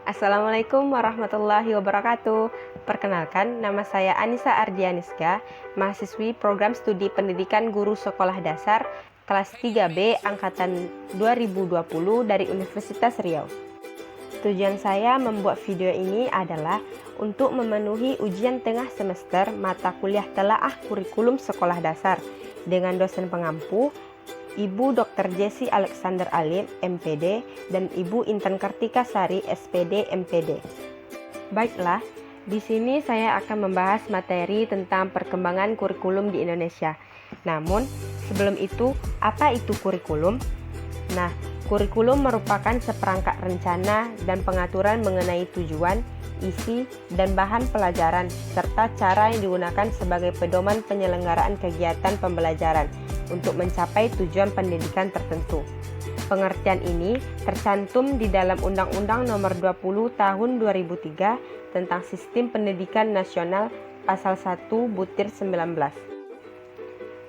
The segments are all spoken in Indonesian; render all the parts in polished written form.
Assalamualaikum warahmatullahi wabarakatuh. Perkenalkan, nama saya Anissa Ardianiska, mahasiswi Program Studi Pendidikan Guru Sekolah Dasar kelas 3B angkatan 2020 dari Universitas Riau. Tujuan saya membuat video ini adalah untuk memenuhi ujian tengah semester mata kuliah telaah kurikulum sekolah dasar dengan dosen pengampu Ibu Dr. Jessie Alexander Alim, MPD, dan Ibu Intan Kartika Sari, SPD, MPD. Baiklah, di sini saya akan membahas materi tentang perkembangan kurikulum di Indonesia. Namun, sebelum itu, apa itu kurikulum? Nah, kurikulum merupakan seperangkat rencana dan pengaturan mengenai tujuan, isi, dan bahan pelajaran, serta cara yang digunakan sebagai pedoman penyelenggaraan kegiatan pembelajaran untuk mencapai tujuan pendidikan tertentu. Pengertian ini tercantum di dalam Undang-Undang Nomor 20 Tahun 2003 tentang Sistem Pendidikan Nasional Pasal 1 Butir 19.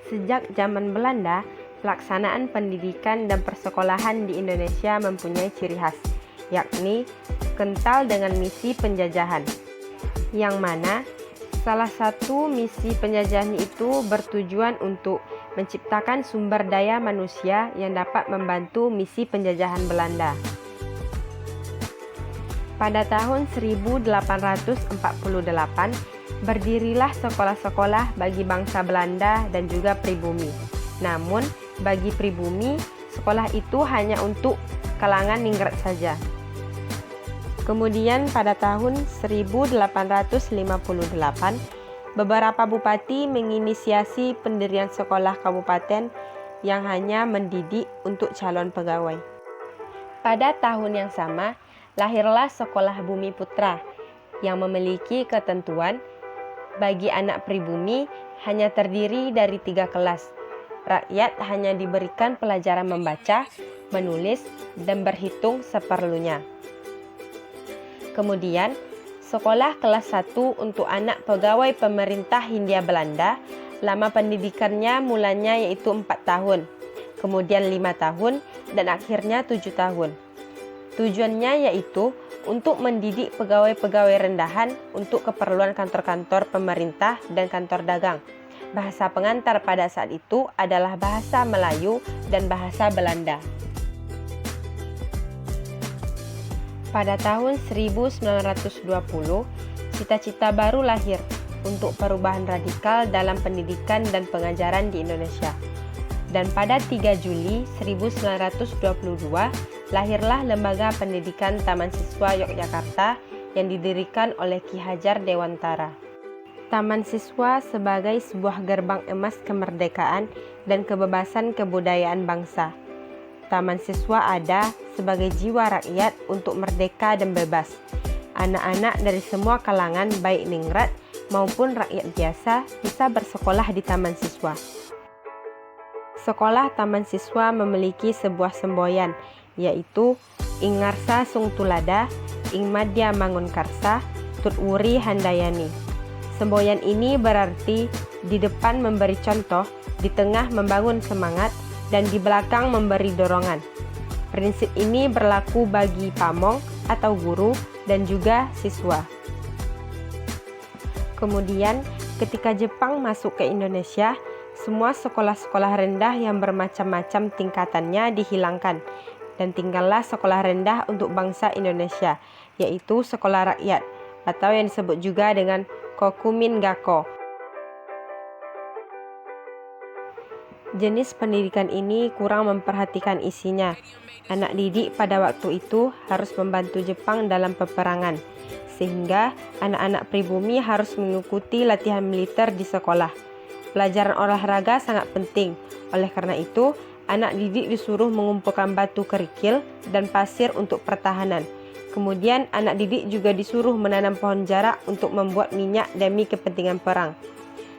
Sejak zaman Belanda, pelaksanaan pendidikan dan persekolahan di Indonesia mempunyai ciri khas, yakni kental dengan misi penjajahan, yang mana salah satu misi penjajahan itu bertujuan untuk menciptakan sumber daya manusia yang dapat membantu misi penjajahan Belanda. Pada tahun 1848, berdirilah sekolah-sekolah bagi bangsa Belanda dan juga pribumi. Namun, bagi pribumi, sekolah itu hanya untuk kalangan ningrat saja. Kemudian pada tahun 1858, beberapa bupati menginisiasi pendirian sekolah kabupaten yang hanya mendidik untuk calon pegawai. Pada tahun yang sama, lahirlah Sekolah Bumi Putra yang memiliki ketentuan bagi anak pribumi hanya terdiri dari 3 kelas. Rakyat hanya diberikan pelajaran membaca, menulis, dan berhitung seperlunya. Kemudian, sekolah kelas 1 untuk anak pegawai pemerintah Hindia Belanda, lama pendidikannya mulanya yaitu 4 tahun, kemudian 5 tahun, dan akhirnya 7 tahun. Tujuannya yaitu untuk mendidik pegawai-pegawai rendahan untuk keperluan kantor-kantor pemerintah dan kantor dagang. Bahasa pengantar pada saat itu adalah bahasa Melayu dan bahasa Belanda. Pada tahun 1920, cita-cita baru lahir untuk perubahan radikal dalam pendidikan dan pengajaran di Indonesia. Dan pada 3 Juli 1922, lahirlah Lembaga Pendidikan Taman Siswa Yogyakarta yang didirikan oleh Ki Hajar Dewantara. Taman Siswa sebagai sebuah gerbang emas kemerdekaan dan kebebasan kebudayaan bangsa. Taman Siswa ada sebagai jiwa rakyat untuk merdeka dan bebas. Anak-anak dari semua kalangan baik ningrat maupun rakyat biasa bisa bersekolah di Taman Siswa. Sekolah Taman Siswa memiliki sebuah semboyan, yaitu Ing Ngarsa Sung Tulada, Ing Madya Mangunkarsa, Tut Wuri Handayani. Semboyan ini berarti di depan memberi contoh, di tengah membangun semangat, dan di belakang memberi dorongan. Prinsip ini berlaku bagi pamong atau guru dan juga siswa. Kemudian, ketika Jepang masuk ke Indonesia, semua sekolah-sekolah rendah yang bermacam-macam tingkatannya dihilangkan dan tinggallah sekolah rendah untuk bangsa Indonesia, yaitu sekolah rakyat atau yang disebut juga dengan Kokumin Gakko. Jenis pendidikan ini kurang memperhatikan isinya. Anak didik pada waktu itu harus membantu Jepang dalam peperangan, sehingga anak-anak pribumi harus mengikuti latihan militer di sekolah. Pelajaran olahraga sangat penting, oleh karena itu, anak didik disuruh mengumpulkan batu kerikil dan pasir untuk pertahanan. Kemudian, anak didik juga disuruh menanam pohon jarak untuk membuat minyak demi kepentingan perang.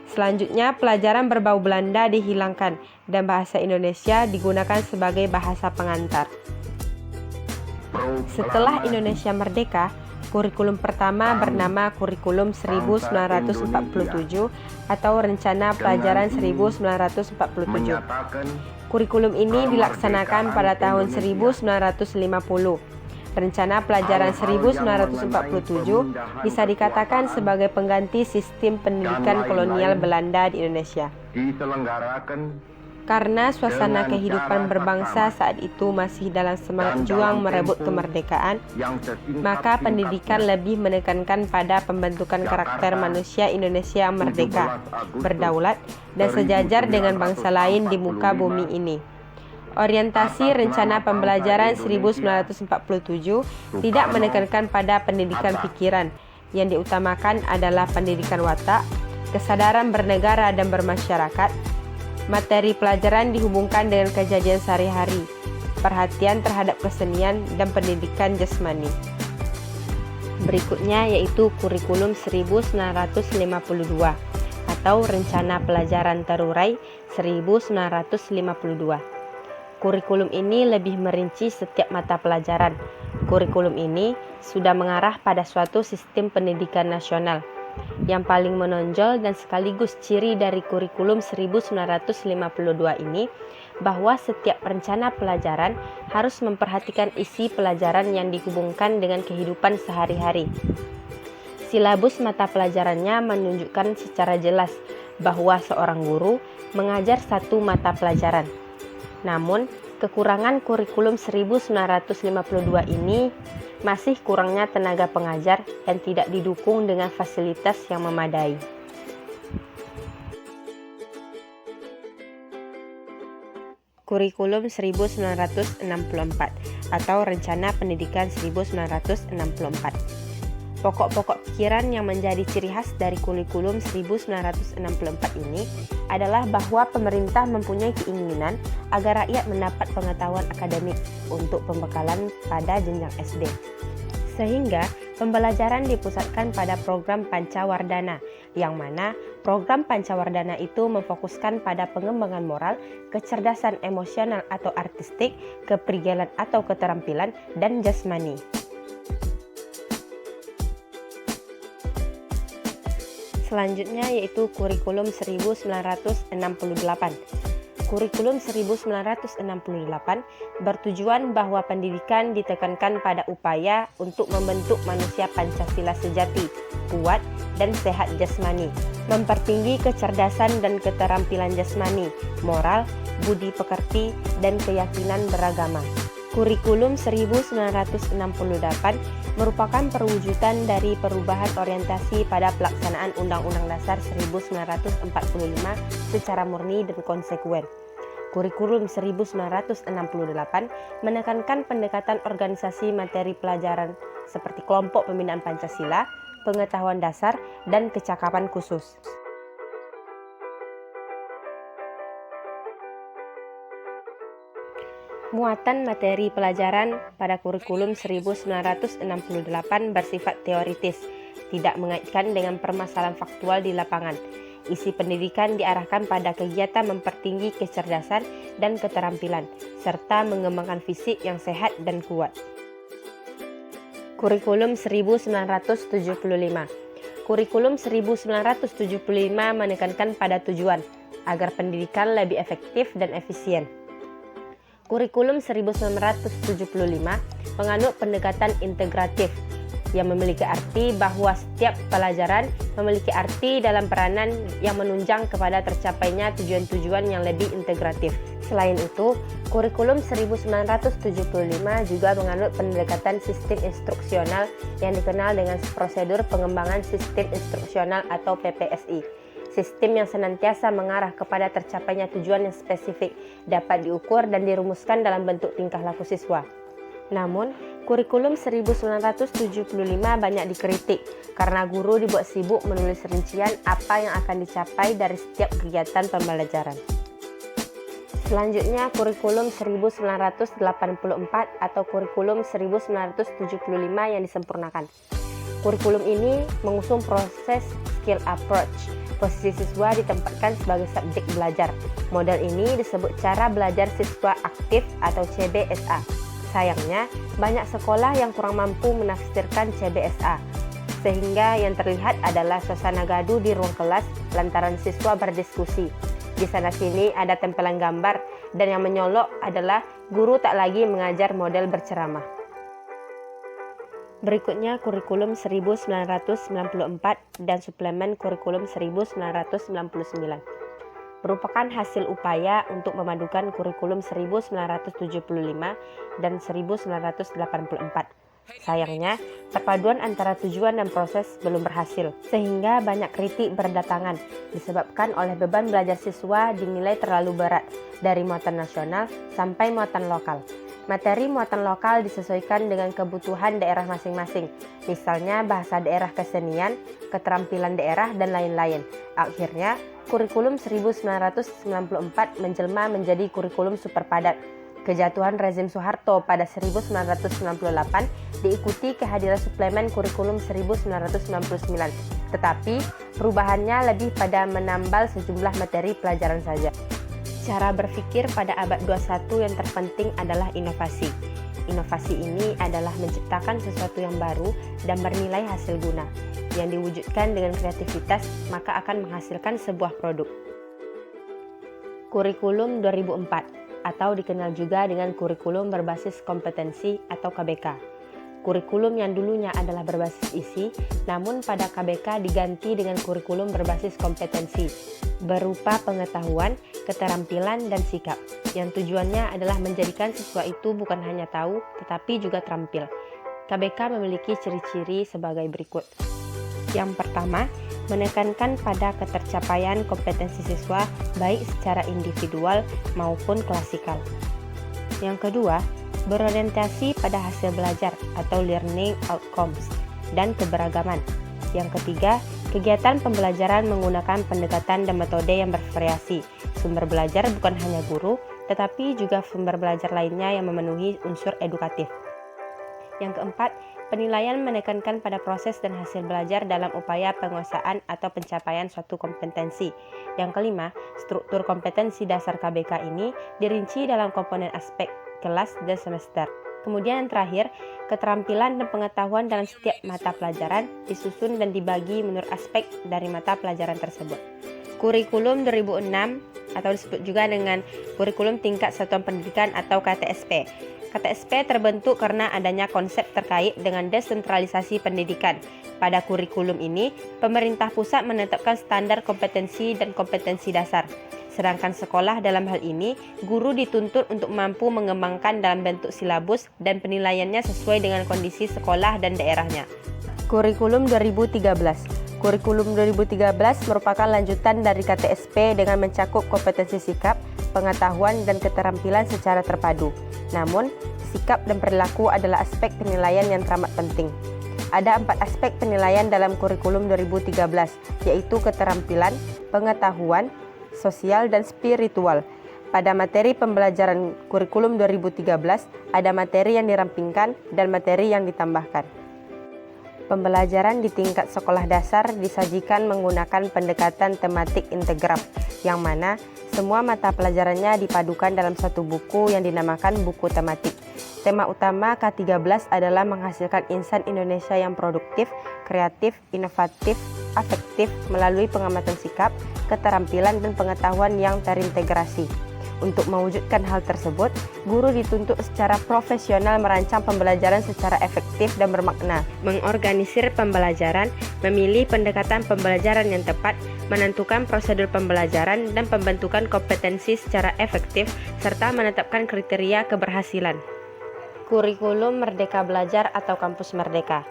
Selanjutnya, pelajaran berbau Belanda dihilangkan dan bahasa Indonesia digunakan sebagai bahasa pengantar. Setelah Indonesia merdeka, kurikulum pertama bernama Kurikulum 1947 atau Rencana Pelajaran 1947. Kurikulum ini dilaksanakan pada tahun 1950. Rencana Pelajaran 1947 bisa dikatakan sebagai pengganti sistem pendidikan kolonial Belanda di Indonesia. Karena suasana kehidupan berbangsa saat itu masih dalam semangat juang merebut kemerdekaan, maka pendidikan lebih menekankan pada pembentukan karakter manusia Indonesia yang merdeka, berdaulat, dan sejajar dengan bangsa lain di muka bumi ini. Orientasi rencana pembelajaran 1947 tidak menekankan pada pendidikan pikiran, yang diutamakan adalah pendidikan watak, kesadaran bernegara dan bermasyarakat. Materi pelajaran dihubungkan dengan kejadian sehari-hari, perhatian terhadap kesenian, dan pendidikan jasmani. Berikutnya yaitu kurikulum 1952 atau Rencana Pelajaran Terurai 1952. Kurikulum ini lebih merinci setiap mata pelajaran. Kurikulum ini sudah mengarah pada suatu sistem pendidikan nasional. Yang paling menonjol dan sekaligus ciri dari kurikulum 1952 ini bahwa setiap rencana pelajaran harus memperhatikan isi pelajaran yang dihubungkan dengan kehidupan sehari-hari. Silabus mata pelajarannya menunjukkan secara jelas bahwa seorang guru mengajar satu mata pelajaran. Namun, kekurangan kurikulum 1952 ini masih kurangnya tenaga pengajar yang tidak didukung dengan fasilitas yang memadai. Kurikulum 1964 atau Rencana Pendidikan 1964. Pokok-pokok pikiran yang menjadi ciri khas dari kurikulum 1964 ini adalah bahwa pemerintah mempunyai keinginan agar rakyat mendapat pengetahuan akademik untuk pembekalan pada jenjang SD. Sehingga pembelajaran dipusatkan pada program Pancawardhana, yang mana program Pancawardhana itu memfokuskan pada pengembangan moral, kecerdasan emosional atau artistik, kepribadian atau keterampilan, dan jasmani. Selanjutnya yaitu kurikulum 1968. Kurikulum 1968 bertujuan bahwa pendidikan ditekankan pada upaya untuk membentuk manusia Pancasila sejati, kuat, dan sehat jasmani, mempertinggi kecerdasan dan keterampilan jasmani, moral, budi pekerti, dan keyakinan beragama. Kurikulum 1968 merupakan perwujudan dari perubahan orientasi pada pelaksanaan Undang-Undang Dasar 1945 secara murni dan konsekuen. Kurikulum 1968 menekankan pendekatan organisasi materi pelajaran seperti kelompok pembinaan Pancasila, pengetahuan dasar, dan kecakapan khusus. Muatan materi pelajaran pada kurikulum 1968 bersifat teoritis, tidak mengaitkan dengan permasalahan faktual di lapangan. Isi pendidikan diarahkan pada kegiatan mempertinggi kecerdasan dan keterampilan, serta mengembangkan fisik yang sehat dan kuat. Kurikulum 1975. Kurikulum 1975 menekankan pada tujuan agar pendidikan lebih efektif dan efisien. Kurikulum 1975 menganut pendekatan integratif yang memiliki arti bahwa setiap pelajaran memiliki arti dalam peranan yang menunjang kepada tercapainya tujuan-tujuan yang lebih integratif. Selain itu, kurikulum 1975 juga menganut pendekatan sistem instruksional yang dikenal dengan prosedur pengembangan sistem instruksional atau PPSI. Sistem yang senantiasa mengarah kepada tercapainya tujuan yang spesifik, dapat diukur dan dirumuskan dalam bentuk tingkah laku siswa. Namun, kurikulum 1975 banyak dikritik karena guru dibuat sibuk menulis rincian apa yang akan dicapai dari setiap kegiatan pembelajaran. Selanjutnya, kurikulum 1984 atau kurikulum 1975 yang disempurnakan. Kurikulum ini mengusung proses skill approach. Posisi siswa ditempatkan sebagai subjek belajar. Model ini disebut cara belajar siswa aktif atau CBSA. Sayangnya, banyak sekolah yang kurang mampu menafsirkan CBSA, sehingga yang terlihat adalah suasana gaduh di ruang kelas lantaran siswa berdiskusi. Di sana-sini ada tempelan gambar, dan yang menyolok adalah guru tak lagi mengajar model berceramah. Berikutnya kurikulum 1994 dan suplemen kurikulum 1999. Merupakan hasil upaya untuk memadukan kurikulum 1975 dan 1984. Sayangnya, perpaduan antara tujuan dan proses belum berhasil, sehingga banyak kritik berdatangan disebabkan oleh beban belajar siswa dinilai terlalu berat dari muatan nasional sampai muatan lokal. Materi muatan lokal disesuaikan dengan kebutuhan daerah masing-masing, misalnya bahasa daerah, kesenian, keterampilan daerah, dan lain-lain. Akhirnya, kurikulum 1994 menjelma menjadi kurikulum super padat. Kejatuhan rezim Soeharto pada 1998 diikuti kehadiran suplemen kurikulum 1999, tetapi perubahannya lebih pada menambal sejumlah materi pelajaran saja. Cara berpikir pada abad 21 yang terpenting adalah inovasi. Inovasi ini adalah menciptakan sesuatu yang baru dan bernilai hasil guna. Yang diwujudkan dengan kreativitas, maka akan menghasilkan sebuah produk. Kurikulum 2004 atau dikenal juga dengan kurikulum berbasis kompetensi atau KBK. Kurikulum yang dulunya adalah berbasis isi, namun pada KBK diganti dengan kurikulum berbasis kompetensi, berupa pengetahuan, keterampilan, dan sikap, yang tujuannya adalah menjadikan siswa itu bukan hanya tahu, tetapi juga terampil. KBK memiliki ciri-ciri sebagai berikut. Yang pertama, menekankan pada ketercapaian kompetensi siswa baik secara individual maupun klasikal. Yang kedua, berorientasi pada hasil belajar atau learning outcomes dan keberagaman. Yang ketiga, kegiatan pembelajaran menggunakan pendekatan dan metode yang bervariasi. Sumber belajar bukan hanya guru, tetapi juga sumber belajar lainnya yang memenuhi unsur edukatif. Yang keempat, penilaian menekankan pada proses dan hasil belajar dalam upaya penguasaan atau pencapaian suatu kompetensi. Yang kelima, struktur kompetensi dasar KBK ini dirinci dalam komponen aspek kelas dan semester. Kemudian yang terakhir, keterampilan dan pengetahuan dalam setiap mata pelajaran disusun dan dibagi menurut aspek dari mata pelajaran tersebut. Kurikulum 2006 atau disebut juga dengan kurikulum tingkat satuan pendidikan atau KTSP. KTSP terbentuk karena adanya konsep terkait dengan desentralisasi pendidikan. Pada kurikulum ini, pemerintah pusat menetapkan standar kompetensi dan kompetensi dasar. Sedangkan sekolah dalam hal ini, guru dituntut untuk mampu mengembangkan dalam bentuk silabus dan penilaiannya sesuai dengan kondisi sekolah dan daerahnya. Kurikulum 2013. Kurikulum 2013 merupakan lanjutan dari KTSP dengan mencakup kompetensi sikap, pengetahuan, dan keterampilan secara terpadu. Namun, sikap dan perilaku adalah aspek penilaian yang teramat penting. Ada 4 aspek penilaian dalam kurikulum 2013, yaitu keterampilan, pengetahuan, sosial, dan spiritual. Pada materi pembelajaran kurikulum 2013, ada materi yang dirampingkan dan materi yang ditambahkan. Pembelajaran di tingkat sekolah dasar disajikan menggunakan pendekatan tematik integraf, yang mana semua mata pelajarannya dipadukan dalam satu buku yang dinamakan buku tematik. Tema utama K13 adalah menghasilkan insan Indonesia yang produktif, kreatif, inovatif, afektif melalui pengamatan sikap, keterampilan, dan pengetahuan yang terintegrasi. Untuk mewujudkan hal tersebut, guru dituntut secara profesional merancang pembelajaran secara efektif dan bermakna, mengorganisir pembelajaran, memilih pendekatan pembelajaran yang tepat, menentukan prosedur pembelajaran dan pembentukan kompetensi secara efektif, serta menetapkan kriteria keberhasilan. Kurikulum Merdeka Belajar atau Kampus Merdeka.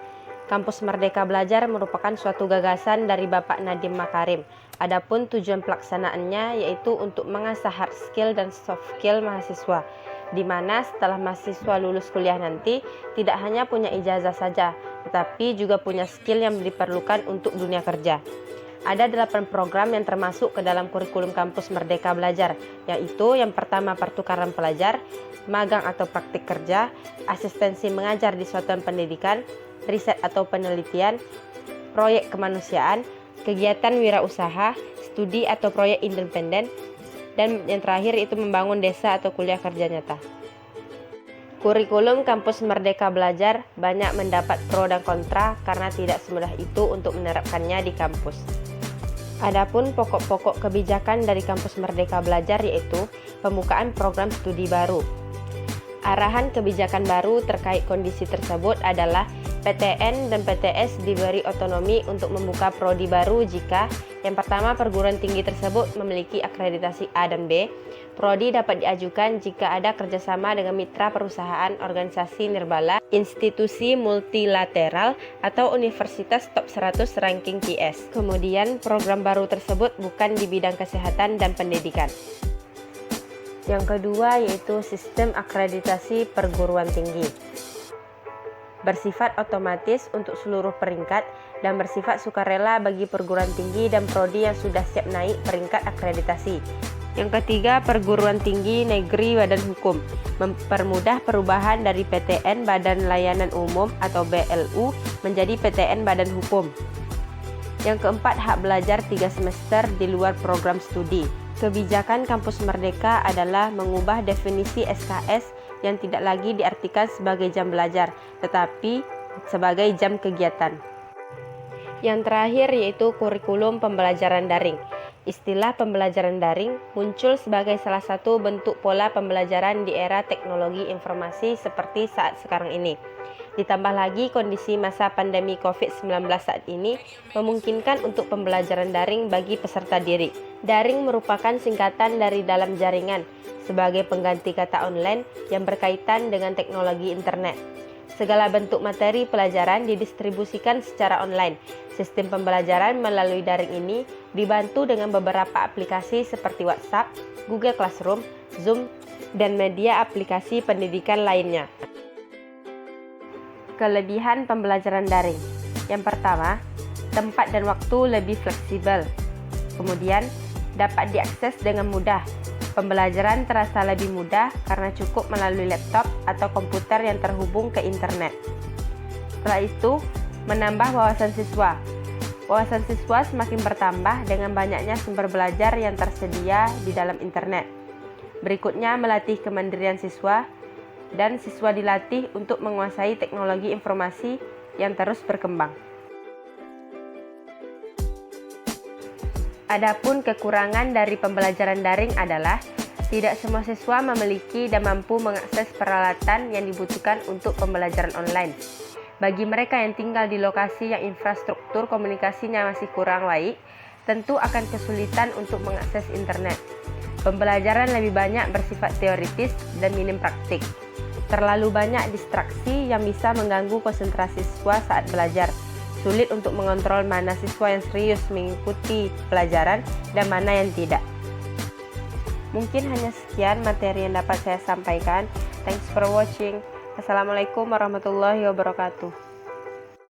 Kampus Merdeka Belajar merupakan suatu gagasan dari Bapak Nadiem Makarim. Adapun tujuan pelaksanaannya yaitu untuk mengasah hard skill dan soft skill mahasiswa, di mana setelah mahasiswa lulus kuliah nanti tidak hanya punya ijazah saja, tetapi juga punya skill yang diperlukan untuk dunia kerja. Ada 8 program yang termasuk ke dalam kurikulum Kampus Merdeka Belajar, yaitu yang pertama pertukaran pelajar, magang atau praktik kerja, asistensi mengajar di satuan pendidikan, riset atau penelitian, proyek kemanusiaan, kegiatan wirausaha, studi atau proyek independen, dan yang terakhir itu membangun desa atau kuliah kerja nyata. Kurikulum Kampus Merdeka Belajar banyak mendapat pro dan kontra karena tidak semudah itu untuk menerapkannya di kampus. Adapun pokok-pokok kebijakan dari Kampus Merdeka Belajar yaitu pembukaan program studi baru. Arahan kebijakan baru terkait kondisi tersebut adalah PTN dan PTS diberi otonomi untuk membuka prodi baru jika yang pertama, perguruan tinggi tersebut memiliki akreditasi A dan B. Prodi dapat diajukan jika ada kerjasama dengan mitra perusahaan, organisasi nirbala, institusi multilateral, atau universitas top 100 ranking QS. Kemudian, program baru tersebut bukan di bidang kesehatan dan pendidikan. Yang kedua yaitu sistem akreditasi perguruan tinggi. Bersifat otomatis untuk seluruh peringkat dan bersifat sukarela bagi perguruan tinggi dan prodi yang sudah siap naik peringkat akreditasi. Yang ketiga, perguruan tinggi negeri badan hukum mempermudah perubahan dari PTN Badan Layanan Umum atau BLU menjadi PTN Badan Hukum. Yang keempat, hak belajar 3 semester di luar program studi. Kebijakan Kampus Merdeka adalah mengubah definisi SKS yang tidak lagi diartikan sebagai jam belajar, tetapi sebagai jam kegiatan. Yang terakhir yaitu kurikulum pembelajaran daring. Istilah pembelajaran daring muncul sebagai salah satu bentuk pola pembelajaran di era teknologi informasi seperti saat sekarang ini. Ditambah lagi kondisi masa pandemi COVID-19 saat ini memungkinkan untuk pembelajaran daring bagi peserta didik. Daring merupakan singkatan dari dalam jaringan sebagai pengganti kata online yang berkaitan dengan teknologi internet. Segala bentuk materi pelajaran didistribusikan secara online. Sistem pembelajaran melalui daring ini dibantu dengan beberapa aplikasi seperti WhatsApp, Google Classroom, Zoom, dan media aplikasi pendidikan lainnya. Kelebihan pembelajaran daring. Yang pertama, tempat dan waktu lebih fleksibel. Kemudian, dapat diakses dengan mudah. Pembelajaran terasa lebih mudah karena cukup melalui laptop atau komputer yang terhubung ke internet. Setelah itu, menambah wawasan siswa. Wawasan siswa semakin bertambah dengan banyaknya sumber belajar yang tersedia di dalam internet. Berikutnya, melatih kemandirian siswa, dan siswa dilatih untuk menguasai teknologi informasi yang terus berkembang. Adapun kekurangan dari pembelajaran daring adalah tidak semua siswa memiliki dan mampu mengakses peralatan yang dibutuhkan untuk pembelajaran online. Bagi mereka yang tinggal di lokasi yang infrastruktur komunikasinya masih kurang baik, tentu akan kesulitan untuk mengakses internet. Pembelajaran lebih banyak bersifat teoritis dan minim praktik. Terlalu banyak distraksi yang bisa mengganggu konsentrasi siswa saat belajar. Sulit untuk mengontrol mana siswa yang serius mengikuti pelajaran dan mana yang tidak. Mungkin hanya sekian materi yang dapat saya sampaikan. Thanks for watching. Assalamualaikum warahmatullahi wabarakatuh.